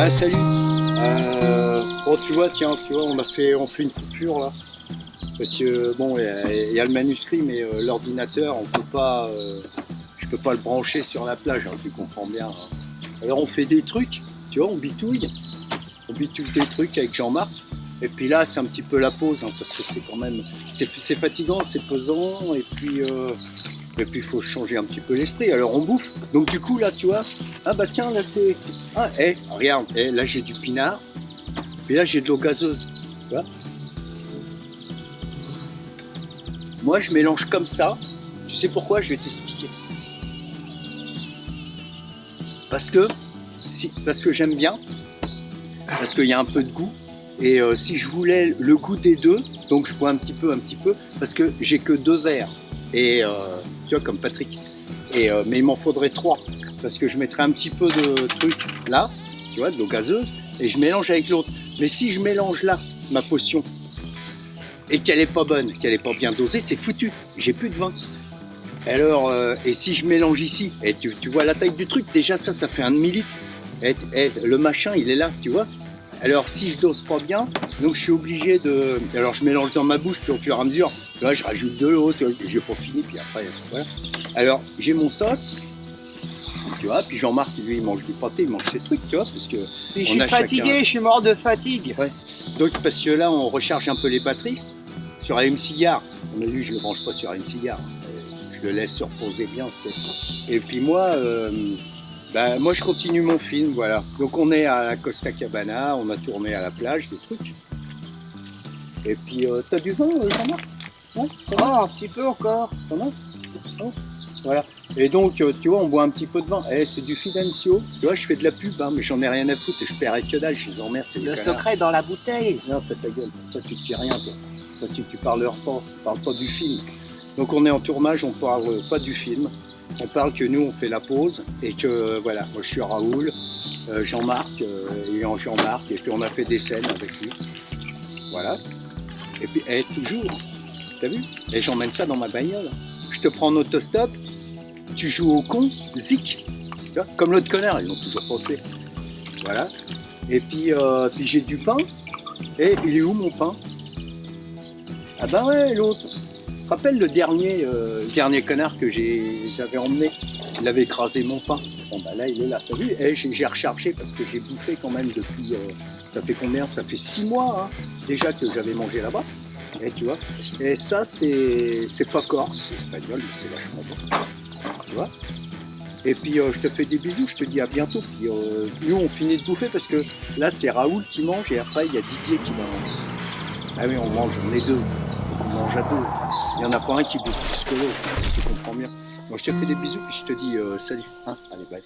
Ah salut. Bon tu vois, tiens, tu vois, on fait une coupure là. Parce que bon, il y a le manuscrit, mais l'ordinateur, on peut pas, je peux pas le brancher sur la plage, hein, tu comprends bien, hein. Alors on fait des trucs, tu vois, on bitouille des trucs avec Jean-Marc. Et puis là, c'est un petit peu la pause, hein, parce que c'est quand même, c'est fatigant, c'est pesant, et puis il faut changer un petit peu l'esprit. Alors on bouffe. Donc du coup là, tu vois, ah bah tiens là c'est, ah regarde, là j'ai du pinard, puis là j'ai de l'eau gazeuse, tu vois. Moi, je mélange comme ça. Tu sais pourquoi? Je vais t'expliquer. Parce que, parce que j'aime bien, parce qu'il y a un peu de goût. Et si je voulais le goût des deux, donc je bois un petit peu, parce que j'ai que 2 verres. Et tu vois, comme Patrick. Et, mais il m'en faudrait 3. Parce que je mettrais un petit peu de truc là, tu vois, de l'eau gazeuse, et je mélange avec l'autre. Mais si je mélange là ma potion, et qu'elle est pas bonne, qu'elle est pas bien dosée, c'est foutu. J'ai plus de vin. Alors, et si je mélange ici, et tu vois la taille du truc, déjà ça fait un demi-litre. Et le machin, il est là, tu vois. Alors, si je dose pas bien, donc je suis obligé de. Alors, je mélange dans ma bouche, puis au fur et à mesure, tu vois, je rajoute de l'eau, tu vois, j'ai pas fini, puis après, voilà. Alors, j'ai mon sauce, tu vois, puis Jean-Marc, lui, il mange du pâté, il mange ses trucs, tu vois, parce que. Je suis fatigué, chacun... je suis mort de fatigue. Ouais. Donc, parce que là, on recharge un peu les batteries sur Allume-Cigare. On a vu, je ne le branche pas sur Allume-Cigare. Je le laisse se reposer bien. Et puis moi, moi je continue mon film, voilà. Donc on est à la Costa Cabana, on a tourné à la plage, des trucs. Et puis t'as du vin, Jean-Marc? Ouais, Oh, un petit peu encore. t'en as? Oh, voilà. Et donc tu vois, on boit un petit peu de vin. C'est du Fidencio. Tu vois, je fais de la pub, hein, mais j'en ai rien à foutre. Je paierai que dalle, je les emmerde. Le secret dans la bouteille. Non, fais ta gueule. Ça, tu ne dis rien, toi. Toi, tu parles pas. Tu parles pas du film. Donc on est en tournage, on parle pas du film, on parle que nous on fait la pause et que voilà, moi je suis Raoul, Jean-Marc, Jean-Marc, et puis on a fait des scènes avec lui. Voilà. Et puis toujours, t'as vu? Et j'emmène ça dans ma bagnole. Je te prends en autostop, tu joues au con, zik, tu vois, comme l'autre connard, ils l'ont toujours pas fait. Voilà. Et puis, puis j'ai du pain, et il est où mon pain? Ah bah ouais, l'autre. Tu te rappelles le dernier connard que j'avais emmené? Il avait écrasé mon pain. Bon bah là il est là, t'as vu? Et j'ai rechargé parce que j'ai bouffé quand même depuis, ça fait combien? Ça fait 6 mois hein, déjà que j'avais mangé là-bas. Et tu vois? Et ça c'est pas corse, c'est espagnol, mais c'est vachement bon. Tu vois? Et puis je te fais des bisous, je te dis à bientôt. Puis nous on finit de bouffer parce que là c'est Raoul qui mange et après il y a Didier qui va manger. Ah oui on mange, on est deux. On mange à deux. Il n'y en a pas un qui bouffe plus que l'autre, tu comprends bien. Moi je te fais des bisous puis je te dis salut. Hein, allez bye.